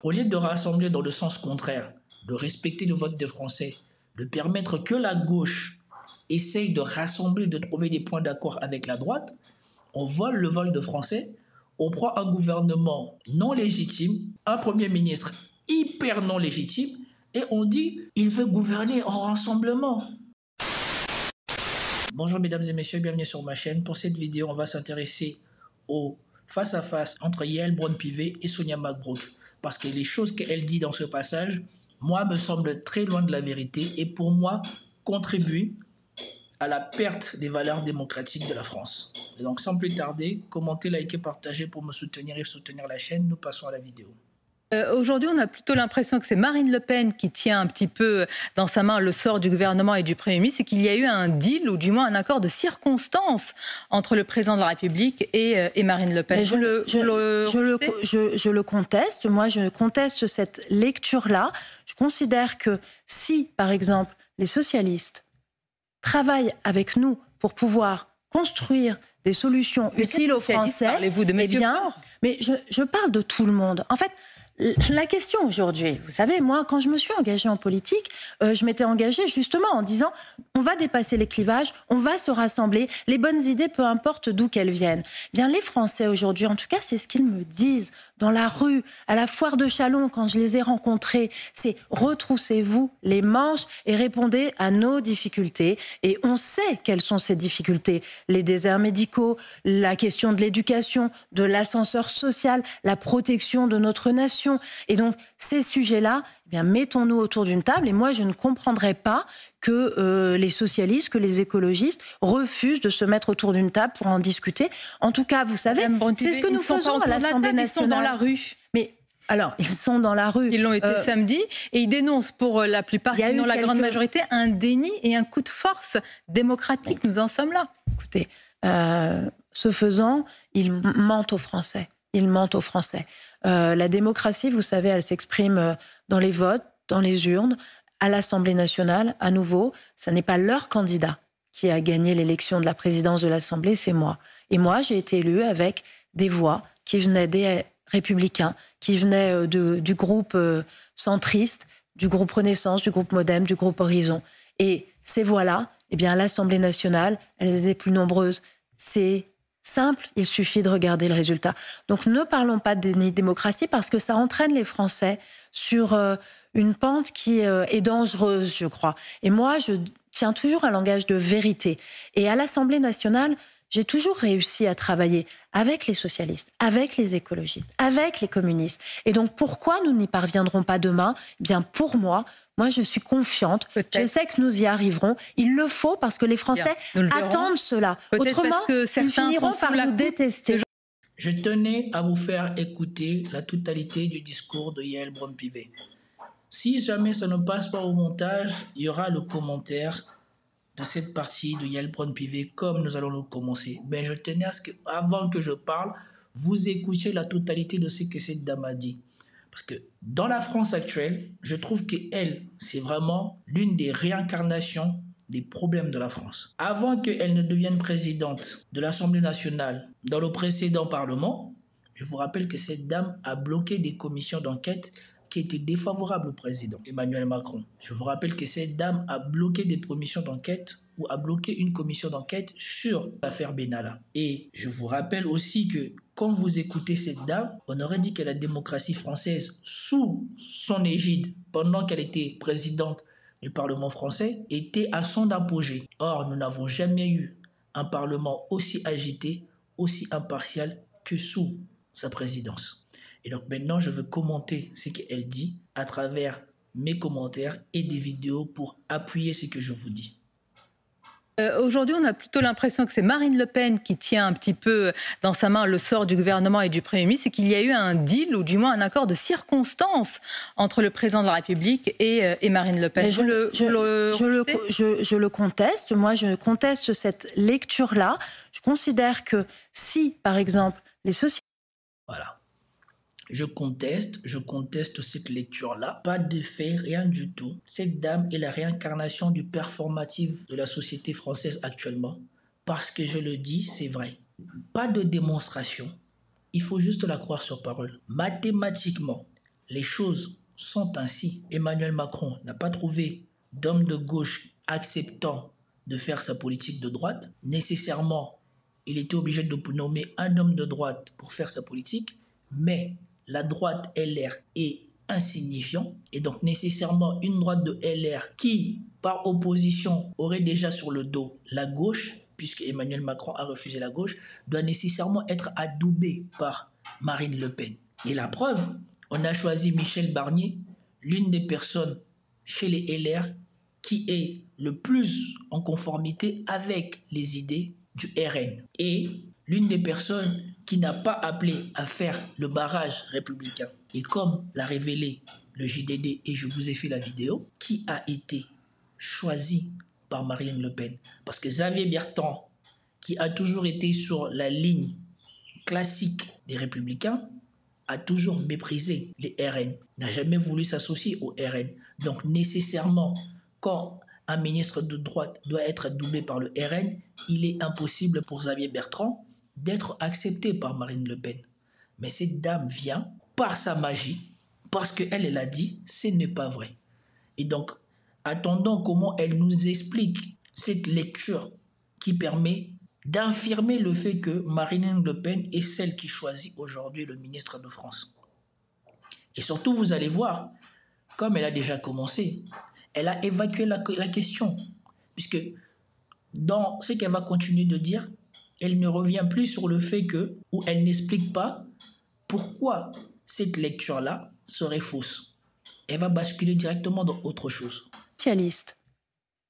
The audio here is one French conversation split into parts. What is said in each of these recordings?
Au lieu de rassembler dans le sens contraire, de respecter le vote des Français, de permettre que la gauche essaye de rassembler, de trouver des points d'accord avec la droite, on vole le vol de Français, on prend un gouvernement non légitime, un Premier ministre hyper non légitime, et on dit il veut gouverner en rassemblement. Bonjour mesdames et messieurs, bienvenue sur ma chaîne. Pour cette vidéo, on va s'intéresser au face-à-face entre Yael Braun-Pivet et Sonia Mabrouk. Parce que les choses qu'elle dit dans ce passage, moi, me semblent très loin de la vérité et pour moi, contribuent à la perte des valeurs démocratiques de la France. Et donc, sans plus tarder, commentez, likez, partagez pour me soutenir et soutenir la chaîne. Nous passons à la vidéo. Aujourd'hui, on a plutôt l'impression que c'est Marine Le Pen qui tient un petit peu dans sa main le sort du gouvernement et du Premier ministre, et qu'il y a eu un deal, ou du moins un accord de circonstance entre le président de la République et Marine Le Pen. Je le conteste. Moi, je conteste cette lecture-là. Je considère que si, par exemple, les socialistes travaillent avec nous pour pouvoir construire des solutions utiles aux Français, parlez-vous de eh bien, mais je parle de tout le monde. En fait, la question aujourd'hui, vous savez, moi, quand je me suis engagée en politique, je m'étais engagée justement en disant on va dépasser les clivages, on va se rassembler, les bonnes idées, peu importe d'où qu'elles viennent. Bien, les Français aujourd'hui, en tout cas, c'est ce qu'ils me disent dans la rue, à la foire de Châlons, quand je les ai rencontrés, c'est retroussez-vous les manches et répondez à nos difficultés. Et on sait quelles sont ces difficultés. Les déserts médicaux, la question de l'éducation, de l'ascenseur social, la protection de notre nation. Et donc, ces sujets-là, eh bien, mettons-nous autour d'une table. Et moi, je ne comprendrais pas que les socialistes, que les écologistes refusent de se mettre autour d'une table pour en discuter. En tout cas, vous savez, c'est ce que nous faisons à l'Assemblée nationale. Ils sont dans la rue. Mais alors, ils sont dans la rue. Ils l'ont été samedi et ils dénoncent pour la plupart, sinon la grande majorité, un déni et un coup de force démocratique. Nous en sommes là. Écoutez, ce faisant, ils mentent aux Français. Ils mentent aux Français. La démocratie, vous savez, elle s'exprime dans les votes, dans les urnes, à l'Assemblée nationale, à nouveau. Ce n'est pas leur candidat qui a gagné l'élection de la présidence de l'Assemblée, c'est moi. Et moi, j'ai été élue avec des voix qui venaient des Républicains, qui venaient du groupe centriste, du groupe Renaissance, du groupe Modem, du groupe Horizon. Et ces voix-là, eh bien, à l'Assemblée nationale, elles étaient plus nombreuses. C'est simple, il suffit de regarder le résultat. Donc ne parlons pas de démocratie parce que ça entraîne les Français sur une pente qui est dangereuse, je crois. Et moi, je tiens toujours un langage de vérité. Et à l'Assemblée nationale, j'ai toujours réussi à travailler avec les socialistes, avec les écologistes, avec les communistes. Et donc pourquoi nous n'y parviendrons pas demain ? Eh bien pour moi, je suis confiante. Je sais que nous y arriverons. Il le faut parce que les Français attendent cela. Autrement, ils finiront par nous détester. Je tenais à vous faire écouter la totalité du discours de Yael Braun-Pivet. Si jamais ça ne passe pas au montage, il y aura le commentaire de cette partie de Yael Braun-Pivet comme nous allons le commencer. Mais je tenais à ce que, avant que je parle, vous écoutiez la totalité de ce que cette dame a dit. Parce que dans la France actuelle, je trouve qu'elle, c'est vraiment l'une des réincarnations des problèmes de la France. Avant qu'elle ne devienne présidente de l'Assemblée nationale dans le précédent Parlement, je vous rappelle que cette dame a bloqué des commissions d'enquête qui étaient défavorables au président Emmanuel Macron. Je vous rappelle que cette dame a bloqué des commissions d'enquête ou a bloqué une commission d'enquête sur l'affaire Benalla. Et je vous rappelle aussi que quand vous écoutez cette dame, on aurait dit que la démocratie française, sous son égide, pendant qu'elle était présidente du Parlement français, était à son apogée. Or, nous n'avons jamais eu un Parlement aussi agité, aussi impartial que sous sa présidence. Et donc maintenant, je veux commenter ce qu'elle dit à travers mes commentaires et des vidéos pour appuyer ce que je vous dis. Aujourd'hui, on a plutôt l'impression que c'est Marine Le Pen qui tient un petit peu dans sa main le sort du gouvernement et du Premier ministre, et qu'il y a eu un deal, ou du moins un accord de circonstance entre le président de la République et Marine Le Pen. Je le conteste. Moi, je conteste cette lecture-là. Je considère que si, par exemple, les sociétés... Voilà. Je conteste cette lecture-là. Pas de fait, rien du tout. Cette dame est la réincarnation du performatif de la société française actuellement. Parce que je le dis, c'est vrai. Pas de démonstration. Il faut juste la croire sur parole. Mathématiquement, les choses sont ainsi, Emmanuel Macron n'a pas trouvé d'homme de gauche acceptant de faire sa politique de droite, nécessairement, il était obligé de nommer un homme de droite pour faire sa politique, mais la droite LR est insignifiant et donc nécessairement une droite de LR qui, par opposition, aurait déjà sur le dos la gauche, puisque Emmanuel Macron a refusé la gauche, doit nécessairement être adoubée par Marine Le Pen. Et la preuve, on a choisi Michel Barnier, l'une des personnes chez les LR qui est le plus en conformité avec les idées du RN. Et l'une des personnes qui n'a pas appelé à faire le barrage républicain. Et comme l'a révélé le JDD, et je vous ai fait la vidéo, qui a été choisi par Marine Le Pen. Parce que Xavier Bertrand, qui a toujours été sur la ligne classique des Républicains, a toujours méprisé les RN, n'a jamais voulu s'associer au RN. Donc nécessairement, quand un ministre de droite doit être adoubé par le RN, il est impossible pour Xavier Bertrand d'être accepté par Marine Le Pen. Mais cette dame vient par sa magie, parce qu'elle a dit, ce n'est pas vrai. Et donc, attendons comment elle nous explique cette lecture qui permet d'infirmer le fait que Marine Le Pen est celle qui choisit aujourd'hui le ministre de France. Et surtout, vous allez voir, comme elle a déjà commencé, elle a évacué la question, puisque dans ce qu'elle va continuer de dire, elle ne revient plus sur le fait que, ou elle n'explique pas pourquoi cette lecture-là serait fausse. Elle va basculer directement dans autre chose. Socialistes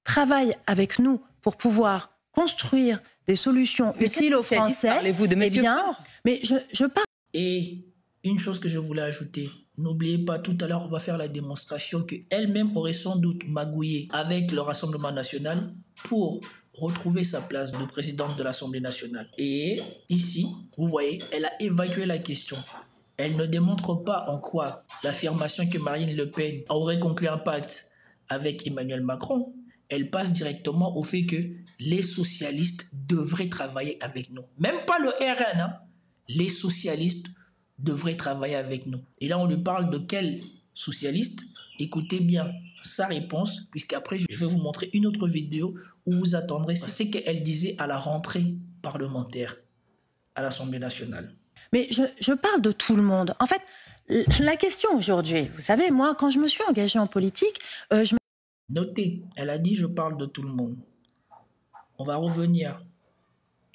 travaillent avec nous pour pouvoir construire des solutions utiles aux Français. Parlez-vous de M. Faure ? Mais je parle. Et une chose que je voulais ajouter, n'oubliez pas, tout à l'heure, on va faire la démonstration qu'elle-même aurait sans doute magouillé avec le Rassemblement national pour retrouver sa place de présidente de l'Assemblée nationale. Et ici, vous voyez, elle a évacué la question. Elle ne démontre pas en quoi l'affirmation que Marine Le Pen aurait conclu un pacte avec Emmanuel Macron, elle passe directement au fait que les socialistes devraient travailler avec nous. Même pas le RN, hein. Les socialistes devraient travailler avec nous. Et là, on lui parle de quel socialiste? Écoutez bien sa réponse, puisqu'après, je vais vous montrer une autre vidéo où vous attendrez ce qu'elle disait à la rentrée parlementaire à l'Assemblée nationale. Mais je parle de tout le monde. En fait, la question aujourd'hui, vous savez, moi, quand je me suis engagée en politique, Notez, elle a dit « je parle de tout le monde ». On va revenir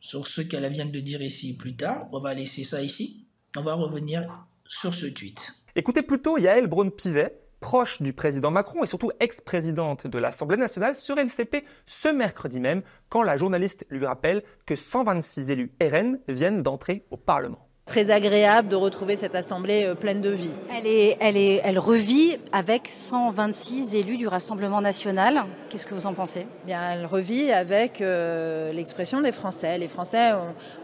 sur ce qu'elle vient de dire ici plus tard. On va laisser ça ici. On va revenir sur ce tweet. Écoutez plutôt Yaël Braun-Pivet, proche du président Macron et surtout ex-présidente de l'Assemblée nationale sur LCP ce mercredi même, quand la journaliste lui rappelle que 126 élus RN viennent d'entrer au Parlement. Très agréable de retrouver cette assemblée pleine de vie. Elle revit avec 126 élus du Rassemblement national. Qu'est-ce que vous en pensez ? Bien, elle revit avec l'expression des Français. Les Français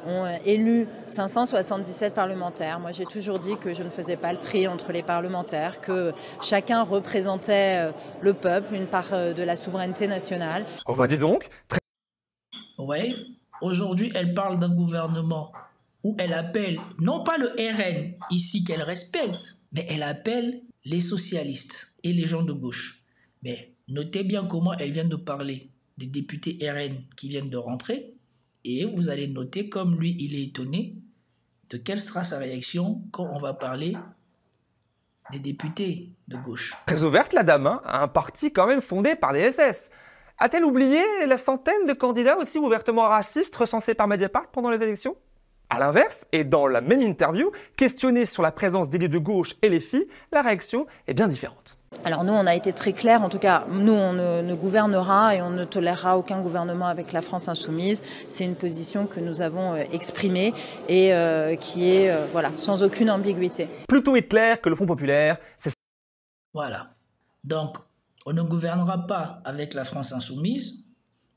ont élu 577 parlementaires. Moi, j'ai toujours dit que je ne faisais pas le tri entre les parlementaires, que chacun représentait le peuple, une part de la souveraineté nationale. Oh bah dis donc. Ouais, aujourd'hui, elle parle d'un gouvernement où elle appelle, non pas le RN ici qu'elle respecte, mais elle appelle les socialistes et les gens de gauche. Mais notez bien comment elle vient de parler des députés RN qui viennent de rentrer, et vous allez noter comme lui, il est étonné de quelle sera sa réaction quand on va parler des députés de gauche. Très ouverte la dame, hein, un parti quand même fondé par les SS. A-t-elle oublié la centaine de candidats aussi ouvertement racistes recensés par Mediapart pendant les élections ? A l'inverse, et dans la même interview, questionnée sur la présence d'élus de gauche et les filles, la réaction est bien différente. Alors nous, on a été très clairs, en tout cas, nous, on ne gouvernera et on ne tolérera aucun gouvernement avec la France insoumise. C'est une position que nous avons exprimée et qui est sans aucune ambiguïté. Plutôt Hitler que le Front populaire, c'est ça. Voilà. Donc, on ne gouvernera pas avec la France insoumise.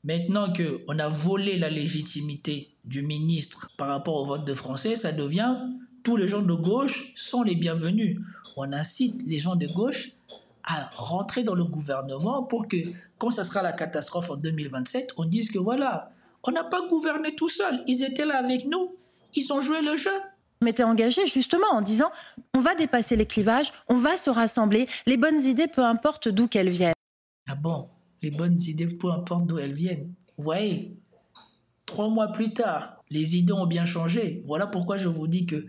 Maintenant qu'on a volé la légitimité du ministre par rapport au vote de Français, ça devient tous les gens de gauche sont les bienvenus. On incite les gens de gauche à rentrer dans le gouvernement pour que, quand ça sera la catastrophe en 2027, on dise que voilà, on n'a pas gouverné tout seul. Ils étaient là avec nous, ils ont joué le jeu. m'étais engagée justement en disant on va dépasser les clivages, on va se rassembler, les bonnes idées, peu importe d'où qu'elles viennent. Ah bon, les bonnes idées, peu importe d'où elles viennent. Vous voyez, 3 mois plus tard, les idées ont bien changé. Voilà pourquoi je vous dis que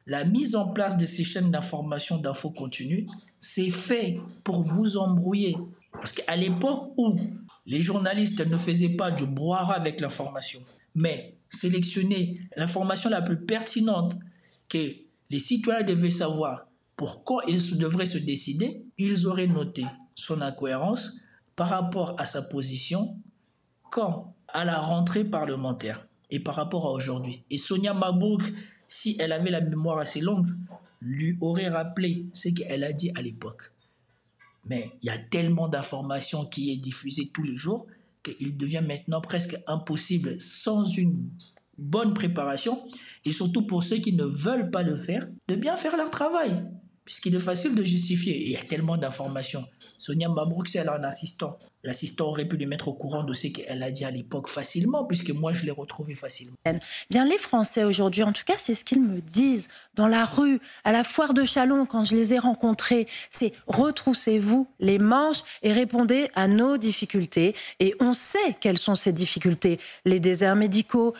la mise en place de ces chaînes d'information, d'infos continues, c'est fait pour vous embrouiller. Parce qu'à l'époque où les journalistes ne faisaient pas du brouhaha avec l'information, mais sélectionner l'information la plus pertinente que les citoyens devaient savoir pour quand ils devraient se décider, ils auraient noté son incohérence par rapport à sa position quand à la rentrée parlementaire et par rapport à aujourd'hui. Et Sonia Mabrouk, si elle avait la mémoire assez longue, lui aurait rappelé ce qu'elle a dit à l'époque. Mais il y a tellement d'informations qui est diffusée tous les jours qu'il devient maintenant presque impossible sans une bonne préparation et surtout pour ceux qui ne veulent pas le faire, de bien faire leur travail. Puisqu'il est facile de justifier. Et il y a tellement d'informations. Sonia Mabrouk, c'est un assistant. L'assistant aurait pu lui mettre au courant de ce qu'elle a dit à l'époque facilement, puisque moi, je l'ai retrouvé facilement. Bien, les Français aujourd'hui, en tout cas, c'est ce qu'ils me disent dans la rue, à la foire de Châlons, quand je les ai rencontrés, c'est retroussez-vous les manches et répondez à nos difficultés. Et on sait quelles sont ces difficultés. Les déserts médicaux.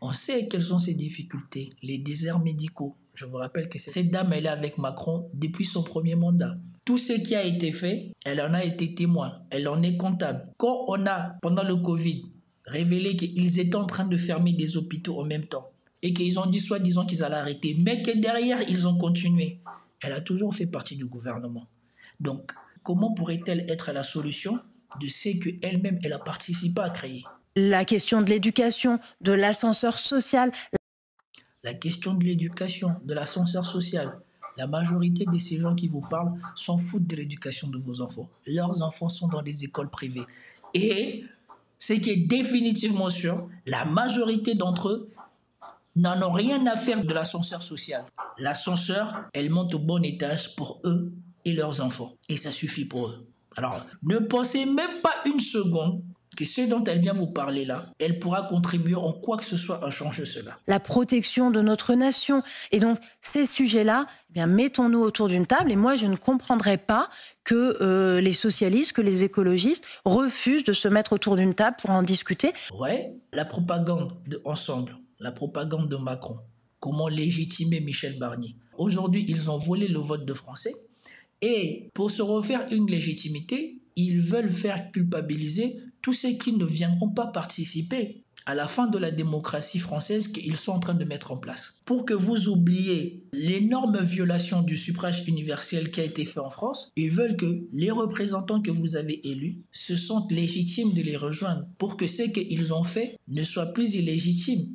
On sait quelles sont ces difficultés, les déserts médicaux. Je vous rappelle que cette dame, elle est avec Macron depuis son premier mandat. Tout ce qui a été fait, elle en a été témoin, elle en est comptable. Quand on a, pendant le Covid, révélé qu'ils étaient en train de fermer des hôpitaux en même temps et qu'ils ont dit soi-disant qu'ils allaient arrêter, mais que derrière, ils ont continué, elle a toujours fait partie du gouvernement. Donc, comment pourrait-elle être la solution de ce qu'elle-même, elle a participé à créer ? La question de l'éducation, de l'ascenseur social. La question de l'éducation, de l'ascenseur social. La majorité de ces gens qui vous parlent s'en foutent de l'éducation de vos enfants. Leurs enfants sont dans des écoles privées. Et ce qui est définitivement sûr, la majorité d'entre eux n'en ont rien à faire de l'ascenseur social. L'ascenseur, elle monte au bon étage pour eux et leurs enfants. Et ça suffit pour eux. Alors, ne pensez même pas une seconde que ce dont elle vient vous parler là, elle pourra contribuer en quoi que ce soit à changer cela. La protection de notre nation. Et donc, ces sujets-là, eh bien, mettons-nous autour d'une table. Et moi, je ne comprendrais pas que les socialistes, que les écologistes refusent de se mettre autour d'une table pour en discuter. Ouais, la propagande de Ensemble, la propagande de Macron. Comment légitimer Michel Barnier? Aujourd'hui, ils ont volé le vote de Français. Et pour se refaire une légitimité, ils veulent faire culpabiliser tous ceux qui ne viendront pas participer à la fin de la démocratie française qu'ils sont en train de mettre en place. Pour que vous oubliez l'énorme violation du suffrage universel qui a été fait en France, ils veulent que les représentants que vous avez élus se sentent légitimes de les rejoindre pour que ce qu'ils ont fait ne soit plus illégitime,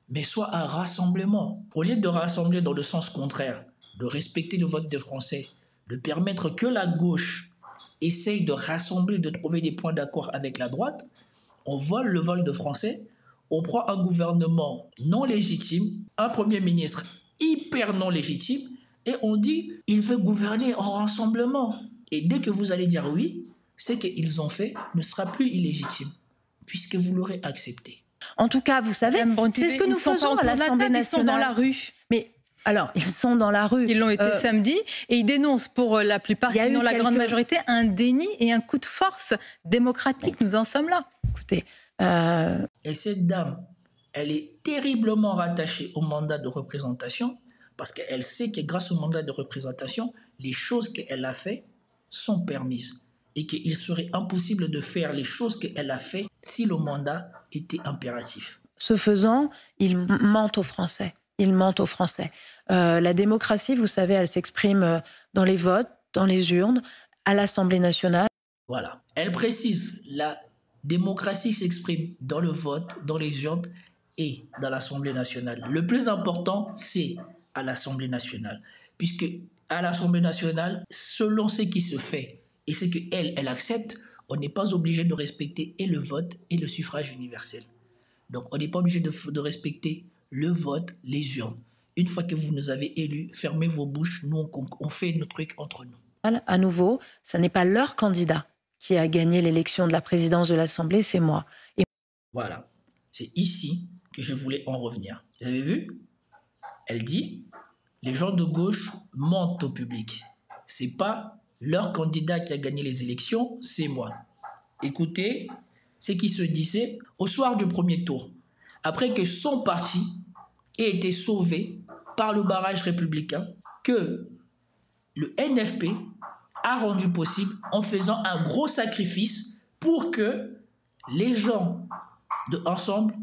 mais soit un rassemblement. Au lieu de rassembler dans le sens contraire, de respecter le vote des Français, de permettre que la gauche essaye de rassembler, de trouver des points d'accord avec la droite, on vole le vol de Français, on prend un gouvernement non légitime, un Premier ministre hyper non légitime, et on dit il veut gouverner en rassemblement. Et dès que vous allez dire oui, ce qu'ils ont fait ne sera plus illégitime, puisque vous l'aurez accepté. En tout cas, vous savez, c'est ce que nous faisons à l'Assemblée nationale. Ils sont dans la rue. Mais alors, ils sont dans la rue. Ils l'ont été samedi et ils dénoncent pour la plupart, sinon la grande majorité, un déni et un coup de force démocratique. Nous en sommes là. Écoutez. Et cette dame, elle est terriblement rattachée au mandat de représentation parce qu'elle sait que grâce au mandat de représentation, les choses qu'elle a faites sont permises et qu'il serait impossible de faire les choses qu'elle a faites si le mandat était impératif. Ce faisant, ils mentent aux Français. Ils mentent aux Français. La démocratie, vous savez, elle s'exprime dans les votes, dans les urnes, à l'Assemblée nationale. Voilà. Elle précise, la démocratie s'exprime dans le vote, dans les urnes et dans l'Assemblée nationale. Le plus important, c'est à l'Assemblée nationale. Puisque à l'Assemblée nationale, selon ce qui se fait et ce qu'elle accepte, on n'est pas obligé de respecter et le vote et le suffrage universel. Donc, on n'est pas obligé de respecter le vote, les urnes. Une fois que vous nous avez élus, fermez vos bouches, nous on fait nos trucs entre nous. À nouveau, ce n'est pas leur candidat qui a gagné l'élection de la présidence de l'Assemblée, c'est moi. Et... Voilà, c'est ici que je voulais en revenir. Vous avez vu? Elle dit, les gens de gauche mentent au public. C'est pas leur candidat qui a gagné les élections, c'est moi. Écoutez ce qui se disait au soir du premier tour, après que son parti ait été sauvé par le barrage républicain, que le NFP a rendu possible en faisant un gros sacrifice pour que les gens de Ensemble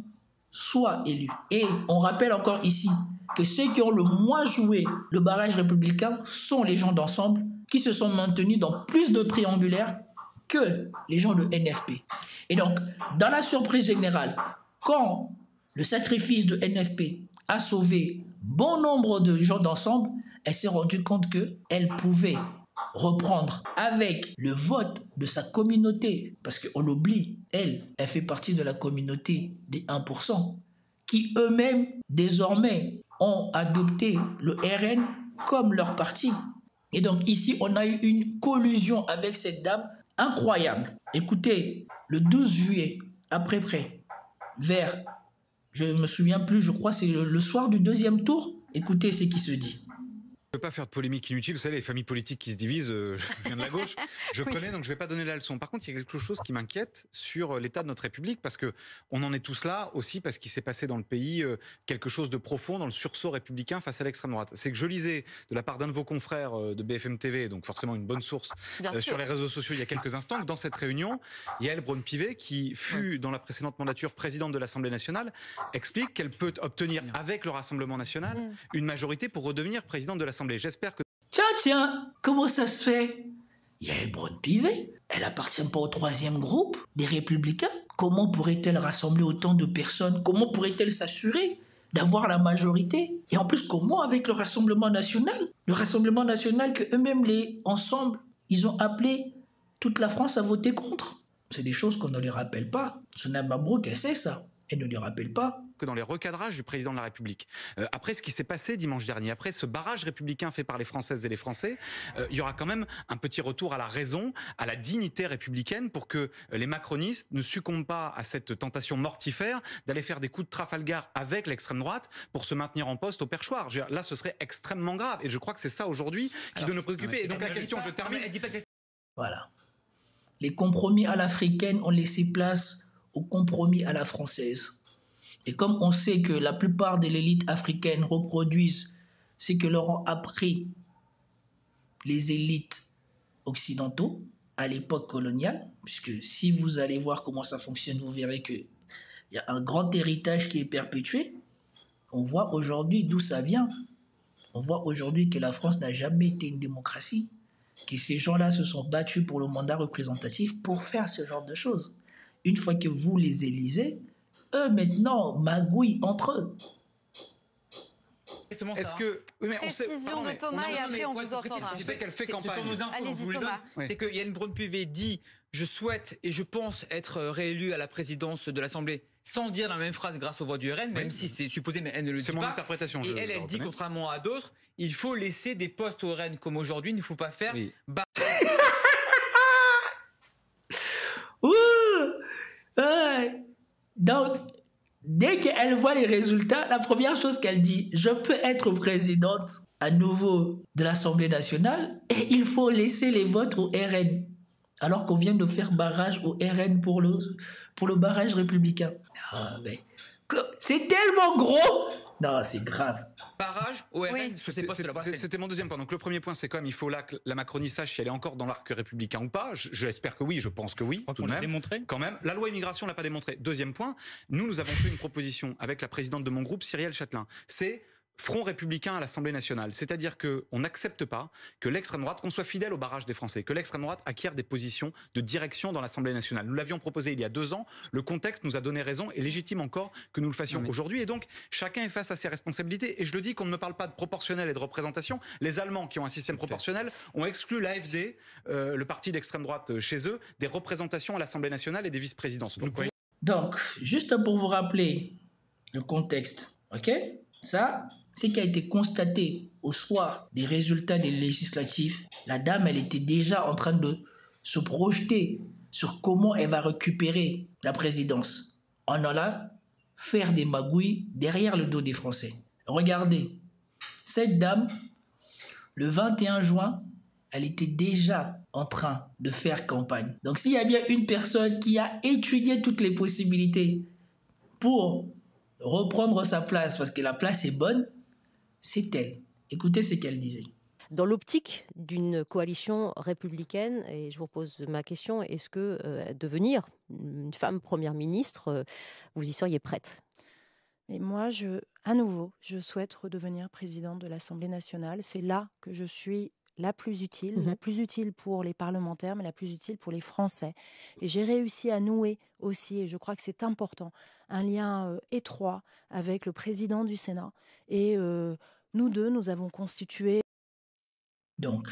soient élus. Et on rappelle encore ici que ceux qui ont le moins joué le barrage républicain sont les gens d'Ensemble qui se sont maintenus dans plus de triangulaires que les gens de NFP. Et donc, dans la surprise générale, quand le sacrifice de NFP a sauvé bon nombre de gens d'Ensemble, elle s'est rendue compte qu'elle pouvait reprendre avec le vote de sa communauté, parce qu'on l'oublie, elle fait partie de la communauté des 1%, qui eux-mêmes, désormais, ont adopté le RN comme leur parti. Et donc ici, on a eu une collusion avec cette dame incroyable. Écoutez, le 12 juillet, à peu près, vers, je ne me souviens plus, je crois c'est le soir du deuxième tour, écoutez ce qui se dit. Je ne veux pas faire de polémique inutile, vous savez, les familles politiques qui se divisent, je viens de la gauche, je connais, donc je ne vais pas donner la leçon. Par contre, il y a quelque chose qui m'inquiète sur l'état de notre République, parce qu'on en est tous là aussi, parce qu'il s'est passé dans le pays quelque chose de profond dans le sursaut républicain face à l'extrême droite. C'est que je lisais de la part d'un de vos confrères de BFM TV, donc forcément une bonne source, sur les réseaux sociaux il y a quelques instants, que dans cette réunion, Yaël Braun-Pivet, qui fut dans la précédente mandature présidente de l'Assemblée nationale, explique qu'elle peut obtenir avec le Rassemblement national une majorité pour redevenir présidente de l'Assemblée. J'espère que... Tiens, comment ça se fait? Yaël Braun-Pivet, elle appartient pas au troisième groupe des Républicains. Comment pourrait-elle rassembler autant de personnes? Comment pourrait-elle s'assurer d'avoir la majorité? Et en plus, comment avec le Rassemblement national? Le Rassemblement national que eux-mêmes, les Ensemble, ils ont appelé toute la France à voter contre. C'est des choses qu'on ne les rappelle pas. Sonia Mabrouk, elle sait ça. Elle ne les rappelle pas. Que dans les recadrages du président de la République. Après ce qui s'est passé dimanche dernier, après ce barrage républicain fait par les Françaises et les Français, il y aura quand même un petit retour à la raison, à la dignité républicaine pour que les macronistes ne succombent pas à cette tentation mortifère d'aller faire des coups de Trafalgar avec l'extrême droite pour se maintenir en poste au perchoir. Là, ce serait extrêmement grave. Et je crois que c'est ça aujourd'hui qui doit nous préoccuper. Et donc la question, je termine. Voilà. Les compromis à l'africaine ont laissé place aux compromis à la française. Et comme on sait que la plupart de l'élite africaine reproduisent ce que leur ont appris les élites occidentaux à l'époque coloniale, puisque si vous allez voir comment ça fonctionne, vous verrez qu'il y a un grand héritage qui est perpétué. On voit aujourd'hui d'où ça vient. On voit aujourd'hui que la France n'a jamais été une démocratie, que ces gens-là se sont battus pour le mandat représentatif pour faire ce genre de choses. Une fois que vous les élisez, eux, maintenant, magouillent entre eux. Est-ce que... Oui, précision de Thomas et après on vous entendra. C'est qu'elle fait campagne. Allez-y Thomas. C'est que Yaël Braun-Pivet dit « Je souhaite et je pense être réélue à la présidence de l'Assemblée » sans dire la même phrase grâce aux voix du RN, même si c'est supposé, mais elle ne le dit pas. C'est mon interprétation. Et elle dit, contrairement à d'autres, il faut laisser des postes au RN comme aujourd'hui, il ne faut pas faire... Oui. Donc, dès qu'elle voit les résultats, la première chose qu'elle dit, je peux être présidente à nouveau de l'Assemblée nationale et il faut laisser les votes au RN. Alors qu'on vient de faire barrage au RN pour le barrage républicain. Ah, mais c'est tellement gros. Non, c'est grave. Barrage au RN, oui. C'était mon deuxième point. Donc le premier point, c'est quand même, il faut là que la Macronie sache si elle est encore dans l'arc républicain ou pas. J'espère que oui, je pense que oui. Tout de même. Démontré. Quand même. La loi immigration l'a pas démontré. Deuxième point, nous avons fait une proposition avec la présidente de mon groupe, Cyrielle Châtelain. C'est front républicain à l'Assemblée nationale. C'est-à-dire qu'on n'accepte pas que l'extrême droite, qu'on soit fidèle au barrage des Français, que l'extrême droite acquiert des positions de direction dans l'Assemblée nationale. Nous l'avions proposé il y a 2 ans. Le contexte nous a donné raison et légitime encore que nous le fassions aujourd'hui. Et donc, chacun est face à ses responsabilités. Et je le dis qu'on ne me parle pas de proportionnel et de représentation. Les Allemands qui ont un système proportionnel ont exclu l'AfD, le parti d'extrême droite chez eux, des représentations à l'Assemblée nationale et des vice-présidences. Donc, juste pour vous rappeler le contexte, ok? Ça, ce qui a été constaté au soir des résultats des législatives, la dame, elle était déjà en train de se projeter sur comment elle va récupérer la présidence. En allant faire des magouilles derrière le dos des Français. Regardez, Cette dame, le 21 juin, elle était déjà en train de faire campagne. Donc s'il y a bien une personne qui a étudié toutes les possibilités pour reprendre sa place, parce que la place est bonne, c'est elle. Écoutez ce qu'elle disait. Dans l'optique d'une coalition républicaine, et je vous pose ma question, est-ce que devenir une femme première ministre, vous y seriez prête? Et moi, à nouveau, je souhaite redevenir présidente de l'Assemblée nationale. C'est là que je suis la plus utile pour les parlementaires, mais la plus utile pour les Français. Et j'ai réussi à nouer aussi, et je crois que c'est important, un lien étroit avec le président du Sénat. Et nous deux, nous avons constitué... Donc,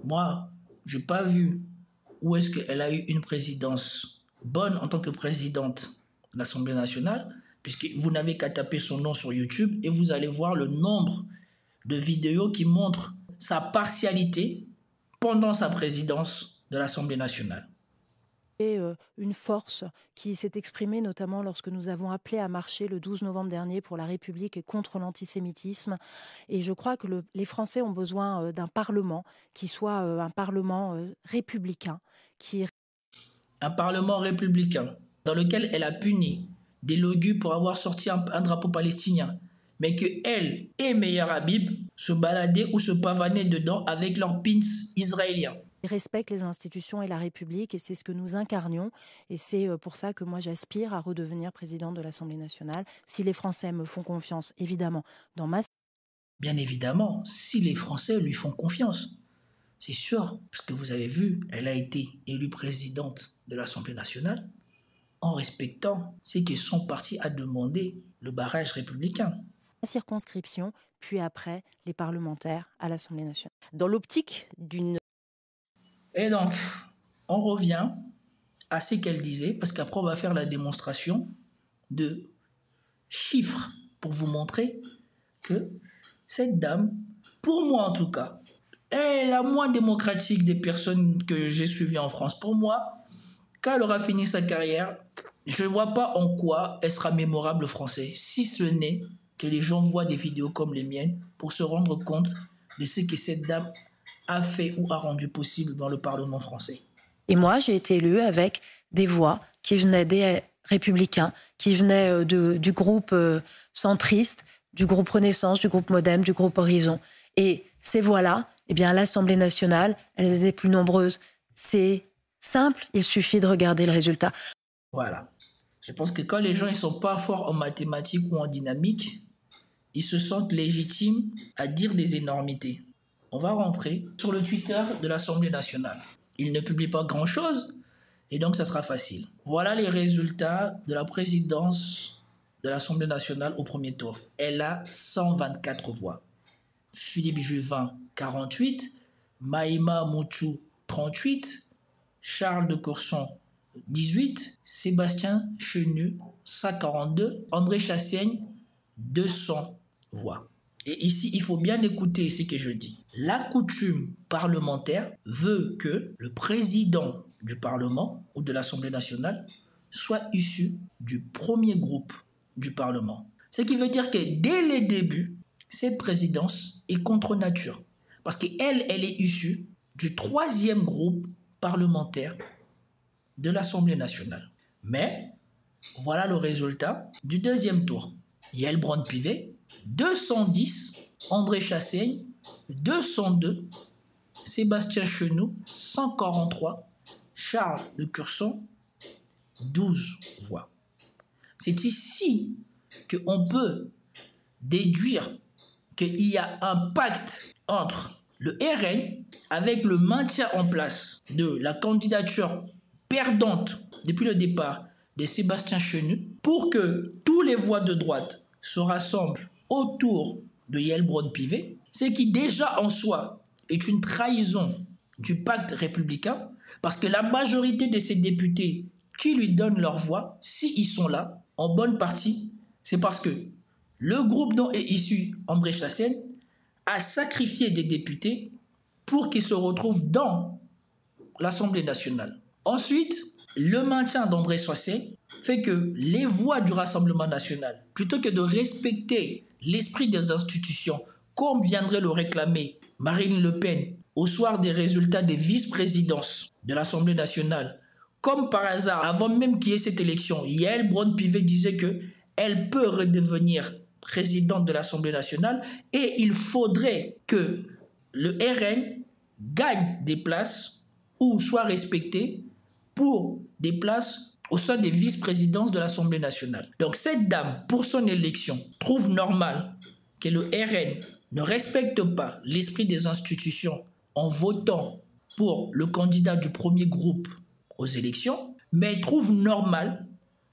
moi, je n'ai pas vu où est-ce qu'elle a eu une présidence bonne en tant que présidente de l'Assemblée nationale, puisque vous n'avez qu'à taper son nom sur YouTube et vous allez voir le nombre de vidéos qui montrent sa partialité pendant sa présidence de l'Assemblée nationale. Et une force qui s'est exprimée notamment lorsque nous avons appelé à marcher le 12 novembre dernier pour la République et contre l'antisémitisme. Et je crois que les Français ont besoin d'un Parlement qui soit un Parlement républicain. Un Parlement républicain dans lequel elle a puni des logus pour avoir sorti un drapeau palestinien, mais que elle et Meir Habib se baladaient ou se pavanaient dedans avec leurs pins israéliens. Ils respectent les institutions et la République, et c'est ce que nous incarnions. Et c'est pour ça que moi, j'aspire à redevenir présidente de l'Assemblée nationale. Si les Français me font confiance, évidemment, dans ma... Bien évidemment, si les Français lui font confiance. C'est sûr, parce que vous avez vu, elle a été élue présidente de l'Assemblée nationale en respectant ce que son parti a demandé, le barrage républicain. La circonscription, puis après, les parlementaires à l'Assemblée nationale. Dans l'optique d'une... Et donc, on revient à ce qu'elle disait, parce qu'après, on va faire la démonstration de chiffres pour vous montrer que cette dame, pour moi en tout cas, est la moins démocratique des personnes que j'ai suivies en France. Pour moi, quand elle aura fini sa carrière, je ne vois pas en quoi elle sera mémorable français, si ce n'est que les gens voient des vidéos comme les miennes pour se rendre compte de ce que cette dame a fait ou a rendu possible dans le Parlement français. Et moi, j'ai été élue avec des voix qui venaient des Républicains, qui venaient du groupe centriste, du groupe Renaissance, du groupe Modem, du groupe Horizon. Et ces voix-là, eh bien, à l'Assemblée nationale, elles étaient plus nombreuses. C'est simple, il suffit de regarder le résultat. Voilà. Je pense que quand les gens ne sont pas forts en mathématiques ou en dynamique, ils se sentent légitimes à dire des énormités. On va rentrer sur le Twitter de l'Assemblée nationale. Il ne publie pas grand-chose, et donc ça sera facile. Voilà les résultats de la présidence de l'Assemblée nationale au premier tour. Elle a 124 voix. Philippe Juvin, 48. Maïma Mouchou, 38. Charles de Courson, 18. Sébastien Chenu, 142. André Chassaigne, 200 voix. Et ici, il faut bien écouter ce que je dis. La coutume parlementaire veut que le président du Parlement ou de l'Assemblée nationale soit issu du premier groupe du Parlement. Ce qui veut dire que dès les débuts, cette présidence est contre nature. Parce qu'elle est issue du troisième groupe parlementaire de l'Assemblée nationale. Mais voilà le résultat du deuxième tour. Yael Braun-Pivet, 210, André Chassaigne, 202, Sébastien Chenu, 143, Charles de Courson, 12 voix. C'est ici qu'on peut déduire qu'il y a un pacte entre le RN avec le maintien en place de la candidature perdante depuis le départ de Sébastien Chenu pour que tous les voix de droite se rassemblent autour de Yael Braun-Pivet, ce qui déjà en soi est une trahison du pacte républicain, parce que la majorité de ces députés qui lui donnent leur voix, s'ils sont là, en bonne partie, c'est parce que le groupe dont est issu André Chassaigne a sacrifié des députés pour qu'ils se retrouvent dans l'Assemblée nationale. Ensuite, le maintien d'André Chassaigne fait que les voix du Rassemblement national, plutôt que de respecter l'esprit des institutions comme viendrait le réclamer Marine Le Pen au soir des résultats des vice-présidences de l'Assemblée nationale, comme par hasard, avant même qu'il y ait cette élection, Yael Braun-Pivet disait qu'elle peut redevenir présidente de l'Assemblée nationale et il faudrait que le RN gagne des places ou soit respecté pour des places au sein des vice-présidences de l'Assemblée nationale. Donc cette dame, pour son élection, trouve normal que le RN ne respecte pas l'esprit des institutions en votant pour le candidat du premier groupe aux élections, mais trouve normal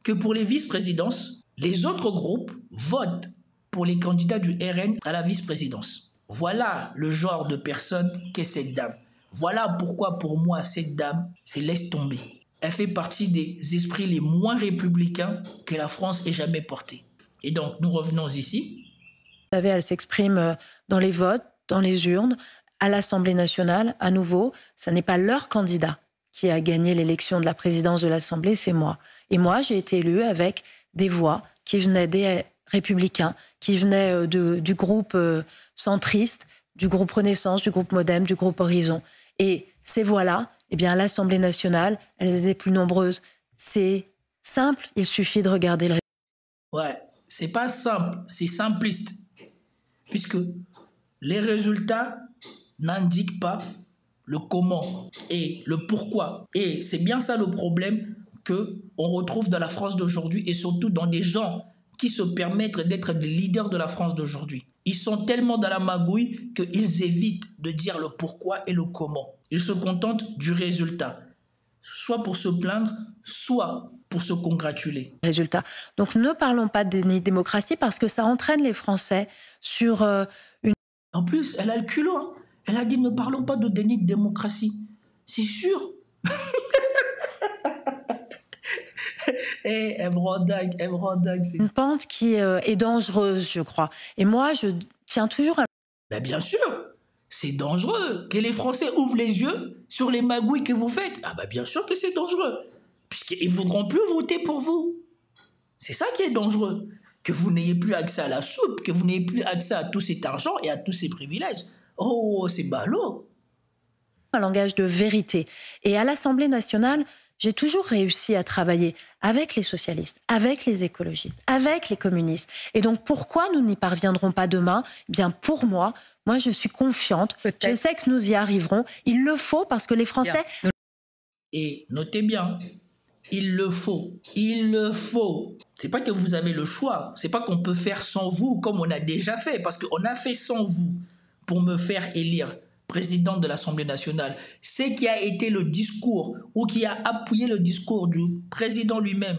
que pour les vice-présidences, les autres groupes votent pour les candidats du RN à la vice-présidence. Voilà le genre de personne qu'est cette dame. Voilà pourquoi pour moi cette dame, c'est laisse tomber. Elle fait partie des esprits les moins républicains que la France ait jamais portés. Et donc nous revenons ici. Vous savez, elle s'exprime dans les votes, dans les urnes, à l'Assemblée nationale, à nouveau. Ce n'est pas leur candidat qui a gagné l'élection de la présidence de l'Assemblée, c'est moi. Et moi, j'ai été élue avec des voix qui venaient des Républicains, qui venaient du groupe centriste, du groupe Renaissance, du groupe Modem, du groupe Horizon. Et ces voix-là, eh bien, à l'Assemblée nationale, elles étaient plus nombreuses. C'est simple, il suffit de regarder le... Ouais, c'est pas simple, c'est simpliste. Puisque les résultats n'indiquent pas le comment et le pourquoi. Et c'est bien ça le problème qu'on retrouve dans la France d'aujourd'hui et surtout dans des gens qui se permettent d'être les leaders de la France d'aujourd'hui. Ils sont tellement dans la magouille qu'ils évitent de dire le pourquoi et le comment. Ils se contentent du résultat, soit pour se plaindre, soit pour se congratuler. Résultat. Donc ne parlons pas de démocratie parce que ça entraîne les Français sur une... En plus, elle a le culot. Hein. Elle a dit ne parlons pas de déni de démocratie. C'est sûr. Elle me rend dingue. C'est une pente qui est dangereuse, je crois. Et moi, je tiens toujours à... Ben bien sûr, c'est dangereux. Que les Français ouvrent les yeux sur les magouilles que vous faites. Ah ben bien sûr que c'est dangereux. Puisqu'ils ne voudront plus voter pour vous. C'est ça qui est dangereux. Que vous n'ayez plus accès à la soupe, que vous n'ayez plus accès à tout cet argent et à tous ces privilèges. Oh, c'est ballot. Un langage de vérité. Et à l'Assemblée nationale, j'ai toujours réussi à travailler avec les socialistes, avec les écologistes, avec les communistes. Et donc, pourquoi nous n'y parviendrons pas demain ? Eh bien, pour moi, je suis confiante. Je sais que nous y arriverons. Il le faut parce que les Français... Bien. Et notez bien, il le faut. Il le faut. C'est pas que vous avez le choix. C'est pas qu'on peut faire sans vous comme on a déjà fait. Parce qu'on a fait sans vous pour me faire élire présidente de l'Assemblée nationale. C'est qui a été le discours ou qui a appuyé le discours du président lui-même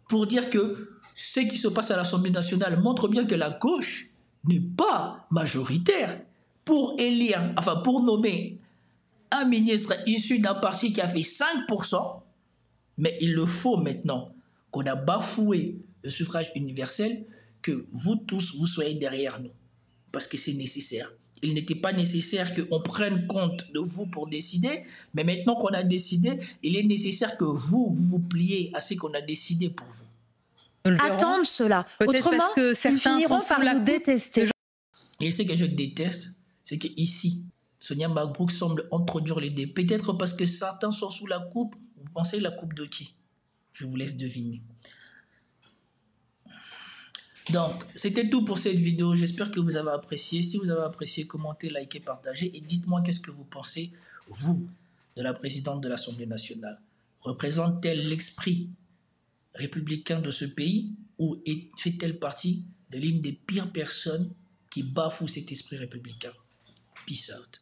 pour dire que ce qui se passe à l'Assemblée nationale montre bien que la gauche n'est pas majoritaire pour élire, enfin pour nommer un ministre issu d'un parti qui a fait 5%, mais il le faut maintenant qu'on a bafoué le suffrage universel, que vous tous, vous soyez derrière nous. Parce que c'est nécessaire. Il n'était pas nécessaire qu'on prenne compte de vous pour décider, mais maintenant qu'on a décidé, il est nécessaire que vous vous pliez à ce qu'on a décidé pour vous. Attendre cela. Autrement, que certains ils finiront par nous détester. Et ce que je déteste, c'est qu'ici, Sonia Mabrouk semble introduire l'idée. Peut-être parce que certains sont sous la coupe. Vous pensez la coupe de qui? Je vous laisse deviner. Donc, c'était tout pour cette vidéo. J'espère que vous avez apprécié. Si vous avez apprécié, commentez, likez, partagez. Et dites-moi qu'est-ce que vous pensez, vous, de la présidente de l'Assemblée nationale. Représente-t-elle l'esprit républicain de ce pays ou fait-elle partie de l'une des pires personnes qui bafouent cet esprit républicain? Peace out.